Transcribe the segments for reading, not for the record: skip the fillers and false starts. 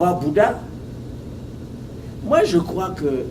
Bouddha. Moi, je crois que,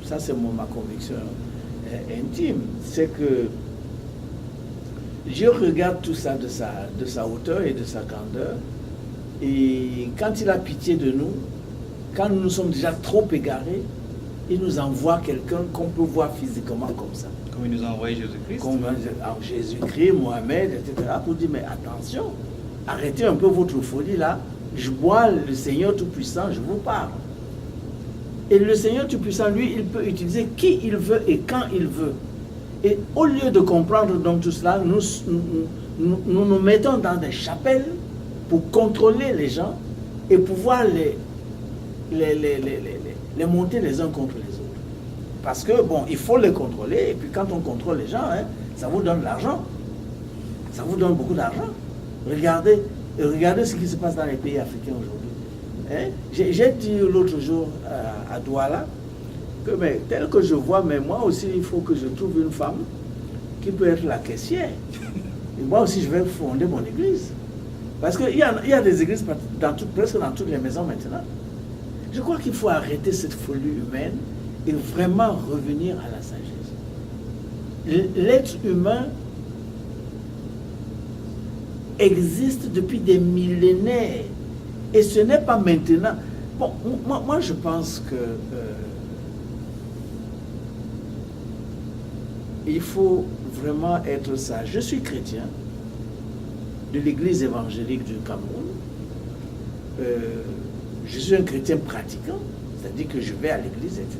ça c'est ma conviction intime, c'est que Dieu regarde tout ça de sa hauteur et de sa grandeur, et quand il a pitié de nous, quand nous sommes déjà trop égarés, il nous envoie quelqu'un qu'on peut voir physiquement comme ça. Comme il nous a envoyé Jésus-Christ. Comme Jésus-Christ, Mohamed, etc. Pour dire, mais attention, arrêtez un peu votre folie là. Je vois le Seigneur Tout-Puissant, je vous parle. Et le Seigneur Tout-Puissant, lui, il peut utiliser qui il veut et quand il veut. Et au lieu de comprendre donc tout cela, nous mettons dans des chapelles pour contrôler les gens et pouvoir les monter les uns contre les autres. Parce que, bon, il faut les contrôler, et puis quand on contrôle les gens, ça vous donne de l'argent. Ça vous donne beaucoup d'argent. Regardez ce qui se passe dans les pays africains aujourd'hui. J'ai dit l'autre jour à Douala que tel que je vois, mais moi aussi il faut que je trouve une femme qui peut être la caissière. Et moi aussi je vais fonder mon église. Parce qu'il y a des églises presque dans toutes les maisons maintenant. Je crois qu'il faut arrêter cette folie humaine et vraiment revenir à la sagesse. L'être humain existe depuis des millénaires et ce n'est pas maintenant. Bon, moi je pense que il faut vraiment être sage. Je suis chrétien de l'église évangélique du Cameroun. Je suis un chrétien pratiquant, c'est-à-dire que je vais à l'église, etc.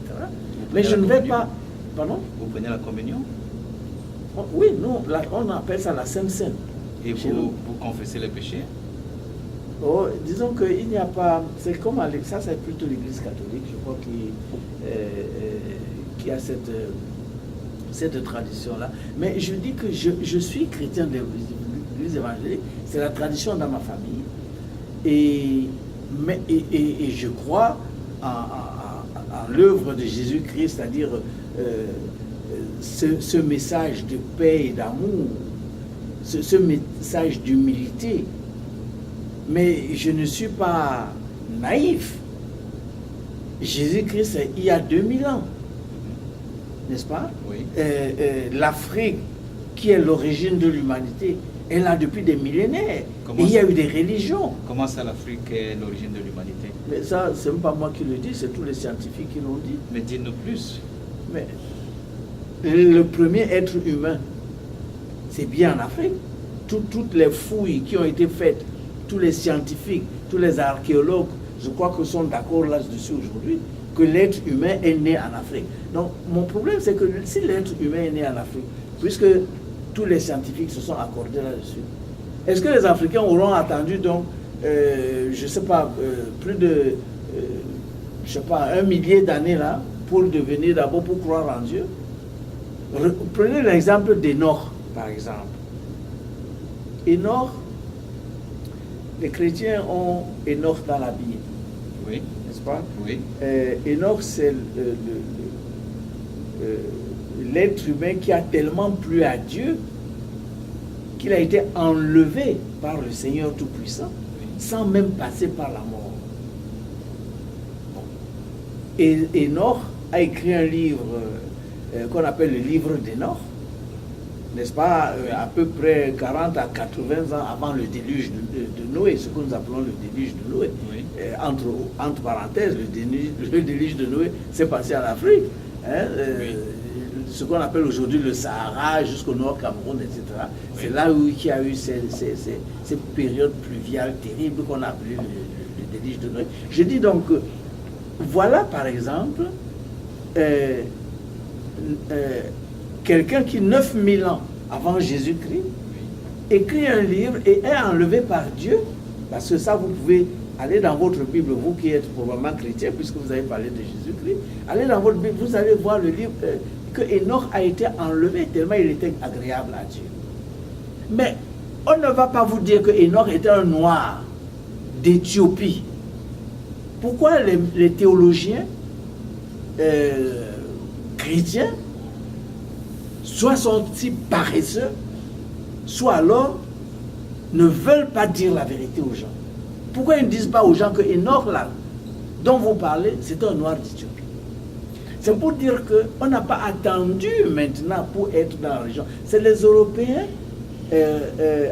Mais je ne vais pas... Pardon? Vous prenez la communion? Oui, nous, on appelle ça la Sainte Seine. Et vous confessez les péchés? Oh, disons qu'il n'y a pas... C'est comme ça, c'est plutôt l'église catholique, je crois, qui a cette tradition-là. Mais je dis que je suis chrétien de l'église évangélique, c'est la tradition dans ma famille. Et je crois en l'œuvre de Jésus-Christ, c'est-à-dire ce message de paix et d'amour, ce message d'humilité. Mais je ne suis pas naïf. Jésus-Christ, il y a 2000 ans, n'est-ce pas? Oui. L'Afrique, qui est l'origine de l'humanité, est là depuis des millénaires. Et il y a eu des religions. Comment ça, l'Afrique est l'origine de l'humanité? Mais ça, c'est même pas moi qui le dis, c'est tous les scientifiques qui l'ont dit. Mais dites-nous plus. Mais le premier être humain, c'est bien en Afrique. Toutes les fouilles qui ont été faites, tous les scientifiques, tous les archéologues, je crois que sont d'accord là-dessus aujourd'hui, que l'être humain est né en Afrique. Donc, mon problème, c'est que si l'être humain est né en Afrique, puisque tous les scientifiques se sont accordés là-dessus, est-ce que les Africains auront attendu donc, je ne sais pas, plus de, je sais pas, 1 millier d'années là, pour devenir d'abord, pour croire en Dieu? Prenez l'exemple d'Enoch, par exemple. Enoch, les chrétiens ont Enoch dans la Bible. Oui. N'est-ce pas? Oui. Enoch, c'est l'être humain qui a tellement plu à Dieu qu'il a été enlevé par le Seigneur Tout-Puissant, oui, sans même passer par la mort. Bon. Et Enoch a écrit un livre qu'on appelle le livre d'Enoch, n'est-ce pas, à peu près 40 à 80 ans avant le déluge de Noé, ce que nous appelons le déluge de Noé. Oui. Entre parenthèses, le déluge de Noé s'est passé en Afrique. Oui. Ce qu'on appelle aujourd'hui le Sahara, jusqu'au nord Cameroun, etc. Oui. C'est là où il y a eu ces périodes pluviales terribles qu'on a appelées le déluge de Noé. Je dis donc, voilà par exemple quelqu'un qui, 9000 ans avant Jésus-Christ, écrit un livre et est enlevé par Dieu, parce que ça, vous pouvez aller dans votre Bible, vous qui êtes probablement chrétien, puisque vous avez parlé de Jésus-Christ, allez dans votre Bible, vous allez voir le livre que Enoch a été enlevé tellement il était agréable à Dieu. Mais on ne va pas vous dire que Enoch était un noir d'Éthiopie. Pourquoi les théologiens chrétiens soit sont si paresseux, soit alors ne veulent pas dire la vérité aux gens? Pourquoi ils ne disent pas aux gens que Enoch, là, dont vous parlez, c'est un noir d'Éthiopie? C'est pour dire qu'on n'a pas attendu maintenant pour être dans la région. C'est les Européens,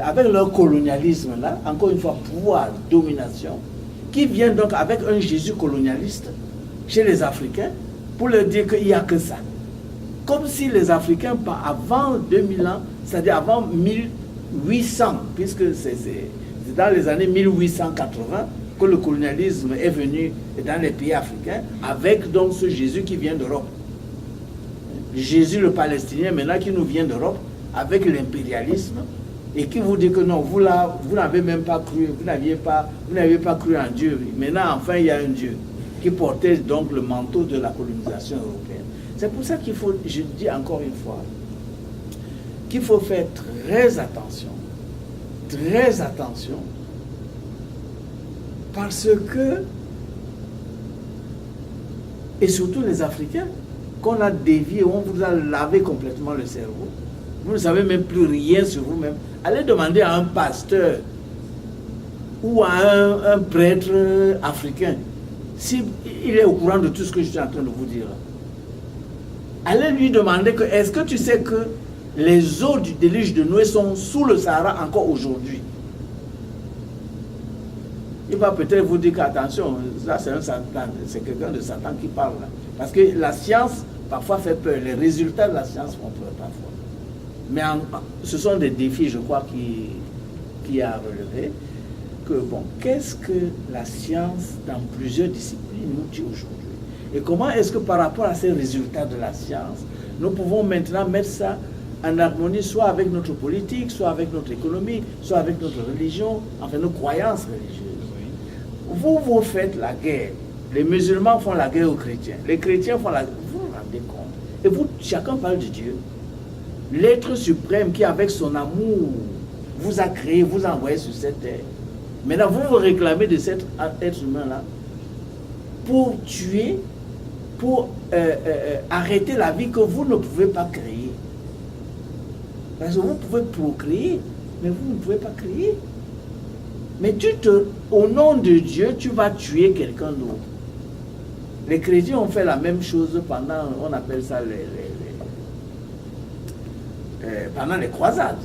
avec leur colonialisme, là, encore une fois, pouvoir, domination, qui viennent donc avec un Jésus colonialiste chez les Africains pour leur dire qu'il n'y a que ça. Comme si les Africains, avant 2000 ans, c'est-à-dire avant 1800, puisque c'est dans les années 1880 que le colonialisme est venu dans les pays africains, avec donc ce Jésus qui vient d'Europe. Jésus le Palestinien maintenant qui nous vient d'Europe, avec l'impérialisme, et qui vous dit que non, vous n'avez même pas cru, vous n'aviez pas cru en Dieu. Maintenant, enfin, il y a un Dieu qui portait donc le manteau de la colonisation européenne. C'est pour ça qu'il faut, je dis encore une fois, qu'il faut faire très attention, parce que, et surtout les Africains, qu'on a dévié, on vous a lavé complètement le cerveau, vous ne savez même plus rien sur vous-même. Allez demander à un pasteur ou à un prêtre africain s'il est au courant de tout ce que je suis en train de vous dire. Allez lui demander que est-ce que tu sais que les eaux du déluge de Noé sont sous le Sahara encore aujourd'hui? Il va peut-être vous dire qu'attention, ça c'est un Satan, c'est quelqu'un de Satan qui parle là. Parce que la science parfois fait peur, les résultats de la science font peur parfois. Mais ce sont des défis, je crois, qui a relevé. Que bon, qu'est-ce que la science dans plusieurs disciplines nous dit aujourd'hui? Et comment est-ce que par rapport à ces résultats de la science, nous pouvons maintenant mettre ça en harmonie soit avec notre politique, soit avec notre économie, soit avec notre religion, enfin nos croyances religieuses. Vous faites la guerre. Les musulmans font la guerre aux chrétiens. Les chrétiens font la guerre. Vous vous rendez compte? Et vous, chacun parle de Dieu. L'être suprême qui, avec son amour, vous a créé, vous a envoyé sur cette terre. Maintenant, vous vous réclamez de cet être humain-là pour tuer, pour arrêter la vie que vous ne pouvez pas créer. Parce que vous pouvez procréer, mais vous ne pouvez pas créer. Mais au nom de Dieu, tu vas tuer quelqu'un d'autre. Les chrétiens ont fait la même chose pendant, on appelle ça pendant les croisades.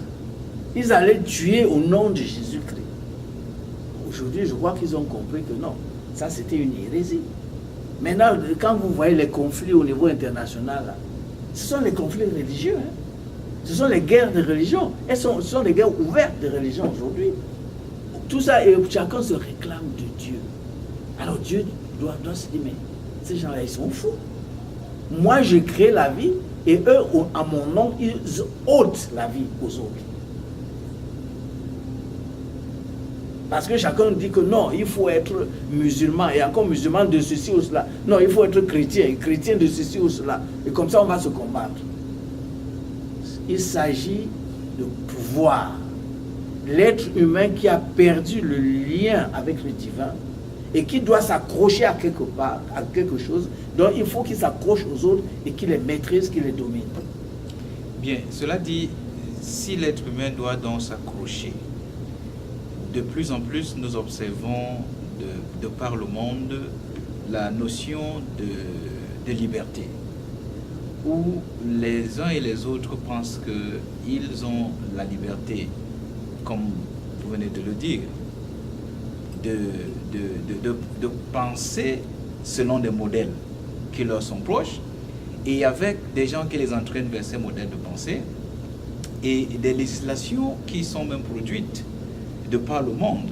Ils allaient tuer au nom de Jésus-Christ. Aujourd'hui, je crois qu'ils ont compris que non, ça c'était une hérésie. Maintenant, quand vous voyez les conflits au niveau international, là, ce sont les conflits religieux. Hein. Ce sont les guerres de religion. Ce sont les guerres ouvertes de religion aujourd'hui. Tout ça, et chacun se réclame de Dieu. Alors Dieu doit se dire, mais ces gens-là, ils sont fous. Moi, je crée la vie, et eux, à mon nom, ils ôtent la vie aux autres. Parce que chacun dit que non, il faut être musulman, et encore musulman de ceci ou cela. Non, il faut être chrétien, chrétien de ceci ou cela. Et comme ça, on va se combattre. Il s'agit de pouvoir. L'être humain qui a perdu le lien avec le divin et qui doit s'accrocher à quelque part, à quelque chose, donc il faut qu'il s'accroche aux autres et qu'il les maîtrise, qu'il les domine. Bien, cela dit, si l'être humain doit donc s'accrocher, de plus en plus nous observons de par le monde la notion de liberté, où les uns et les autres pensent qu'ils ont la liberté, comme vous venez de le dire, de penser selon des modèles qui leur sont proches, et avec des gens qui les entraînent vers ces modèles de pensée, et des législations qui sont même produites de par le monde,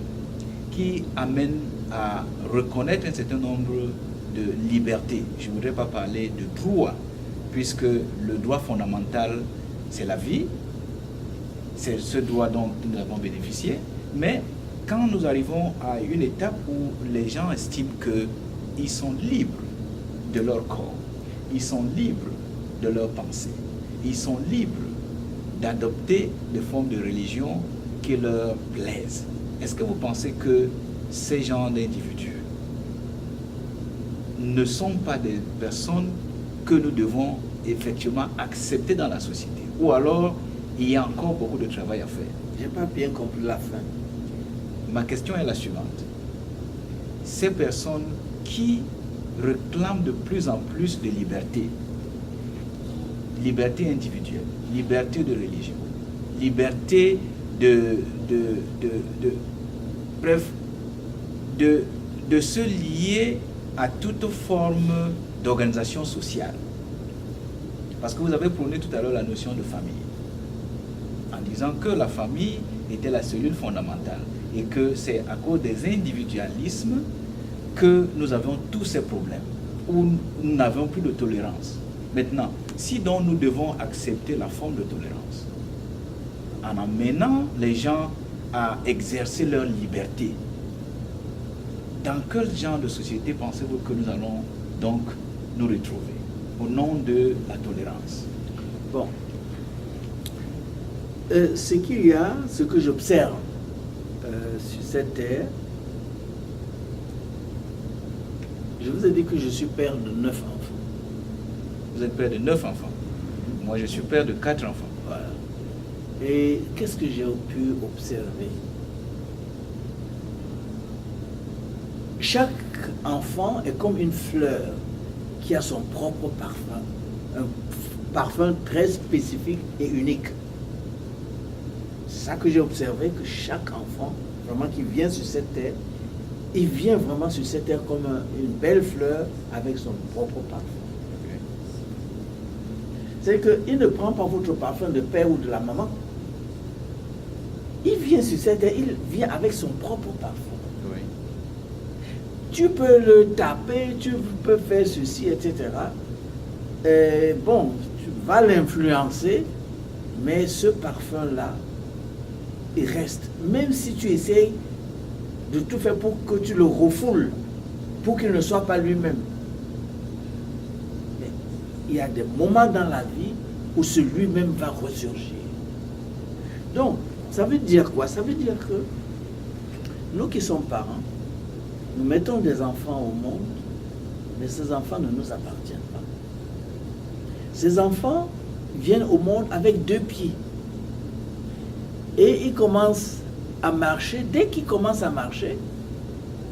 qui amènent à reconnaître un certain nombre de libertés. Je ne voudrais pas parler de droit, puisque le droit fondamental, c'est la vie. C'est ce droit dont nous avons bénéficié. Mais quand nous arrivons à une étape où les gens estiment qu'ils sont libres de leur corps, ils sont libres de leurs pensées, ils sont libres d'adopter des formes de religion qui leur plaisent. Est-ce que vous pensez que ces gens d'individus ne sont pas des personnes que nous devons effectivement accepter dans la société? Ou alors, il y a encore beaucoup de travail à faire? Je n'ai pas bien compris la fin. Ma question est la suivante. ces personnes qui réclament de plus en plus de liberté. Liberté individuelle, liberté de religion, liberté bref, de se lier à toute forme d'organisation sociale. Parce que vous avez prôné tout à l'heure la notion de famille, en disant que la famille était la cellule fondamentale et que c'est à cause des individualismes que nous avons tous ces problèmes, où nous n'avons plus de tolérance. Maintenant, si donc nous devons accepter la forme de tolérance, en amenant les gens à exercer leur liberté, dans quel genre de société pensez-vous que nous allons donc nous retrouver au nom de la tolérance? Bon. Ce qu'il y a, ce que j'observe sur cette terre, je vous ai dit que je suis père de 9 enfants. Vous êtes père de 9 enfants. Moi, je suis père de 4 enfants. Voilà. Et qu'est-ce que j'ai pu observer? Chaque enfant est comme une fleur qui a son propre parfum. Un parfum très spécifique et unique. C'est ça que j'ai observé, que chaque enfant, vraiment qui vient sur cette terre, il vient vraiment sur cette terre comme une belle fleur avec son propre parfum. Okay. C'est qu'il ne prend pas votre parfum de père ou de la maman. Il vient sur cette terre, il vient avec son propre parfum. Oui. Tu peux le taper, tu peux faire ceci, etc. Bon, tu vas l'influencer, mais ce parfum-là, il reste. Même si tu essayes de tout faire pour que tu le refoules, pour qu'il ne soit pas lui-même. Mais il y a des moments dans la vie où celui-même va ressurgir. Donc, ça veut dire quoi? Ça veut dire que nous qui sommes parents, nous mettons des enfants au monde, mais ces enfants ne nous appartiennent pas. Ces enfants viennent au monde avec 2 pieds. Et ils commencent à marcher. Dès qu'ils commencent à marcher,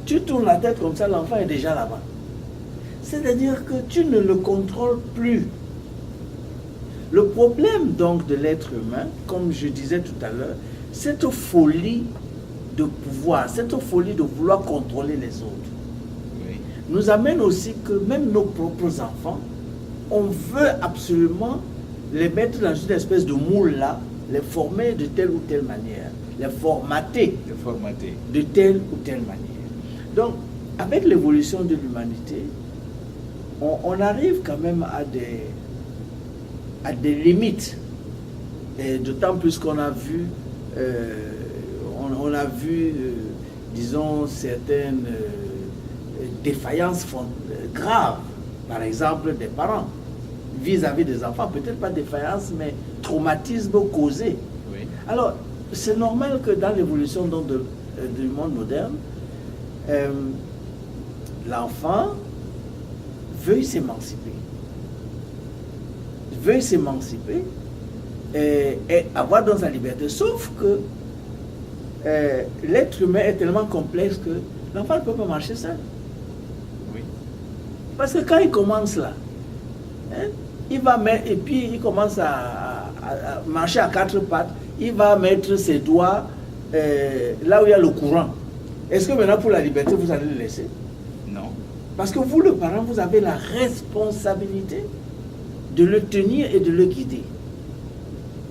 tu tournes la tête comme ça, l'enfant est déjà là-bas. C'est-à-dire que tu ne le contrôles plus. Le problème donc de l'être humain, comme je disais tout à l'heure, cette folie de pouvoir, cette folie de vouloir contrôler les autres, Oui. nous amène aussi que même nos propres enfants, on veut absolument les mettre dans une espèce de moule là, les former de telle ou telle manière, les formater De formater. de telle ou telle manière. Donc, avec l'évolution de l'humanité, on arrive quand même à des limites. Et d'autant plus qu'on a vu, disons, certaines défaillances graves, par exemple des parents, vis-à-vis des enfants, peut-être pas défaillance, mais traumatisme causé. Oui. Alors, c'est normal que dans l'évolution du monde moderne, l'enfant veuille s'émanciper. Et avoir dans sa liberté. Sauf que l'être humain est tellement complexe que l'enfant ne peut pas marcher seul. Oui. Parce que quand il commence là, il va mettre, et puis il commence à marcher à 4 pattes, il va mettre ses doigts là où il y a le courant. Est-ce que maintenant pour la liberté, vous allez le laisser? Non. Parce que vous, le parent, vous avez la responsabilité de le tenir et de le guider.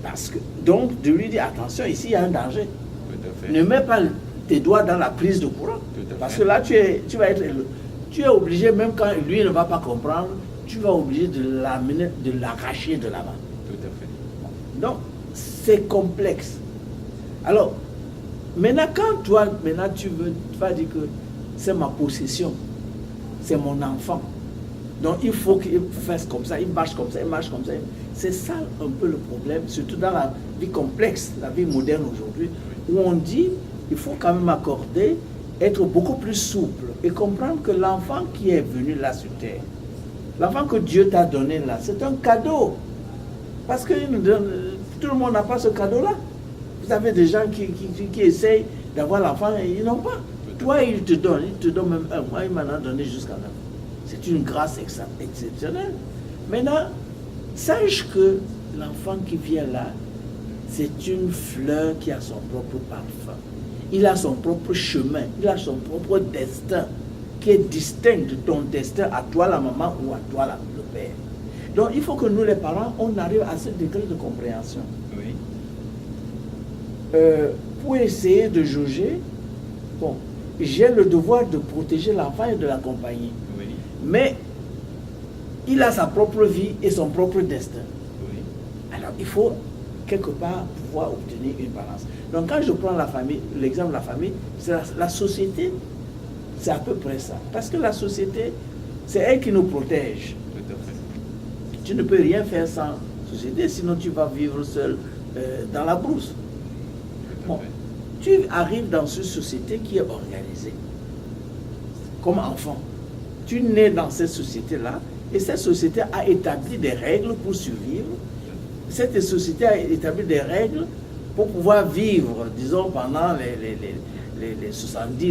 Parce que, donc, de lui dire, attention, ici, il y a un danger. Tout à fait. Ne mets pas tes doigts dans la prise de courant. Tout à Parce fait. que là, tu es obligé, même quand lui ne va pas comprendre, tu vas obliger de l'amener, de l'arracher de là-bas. Tout à fait. Donc, c'est complexe. Alors, maintenant, quand toi, tu vas dire que c'est ma possession, c'est mon enfant, donc il faut qu'il fasse comme ça, il marche comme ça, il marche comme ça. C'est ça un peu le problème, surtout dans la vie complexe, la vie moderne aujourd'hui, où on dit il faut quand même accorder, être beaucoup plus souple et comprendre que l'enfant qui est venu là sur terre, l'enfant que Dieu t'a donné là, c'est un cadeau. Parce que tout le monde n'a pas ce cadeau-là. Vous avez des gens qui essayent d'avoir l'enfant et ils n'ont pas. Tout Toi, il te donne même un mois, il m'en a donné jusqu'à 9. C'est une grâce exceptionnelle. Maintenant, sache que l'enfant qui vient là, c'est une fleur qui a son propre parfum. Il a son propre chemin, il a son propre destin qui est distinct de ton destin à toi la maman ou à toi le père. Donc il faut que nous les parents, on arrive à ce degré de compréhension. Oui. Pour essayer de jauger, bon, j'ai le devoir de protéger l'enfant et de l'accompagner. Oui. Mais il a sa propre vie et son propre destin. Oui. Alors il faut quelque part pouvoir obtenir une balance. Donc quand je prends la famille, l'exemple de la famille, c'est la société, c'est à peu près ça. Parce que la société, c'est elle qui nous protège. Tout à fait. Tu ne peux rien faire sans société, sinon tu vas vivre seul dans la brousse. Tout à Bon, fait. tu arrives dans une société qui est organisée, comme enfant. Tu nais dans cette société-là, et cette société a établi des règles pour survivre. Cette société a établi des règles pour pouvoir vivre, disons, pendant les 70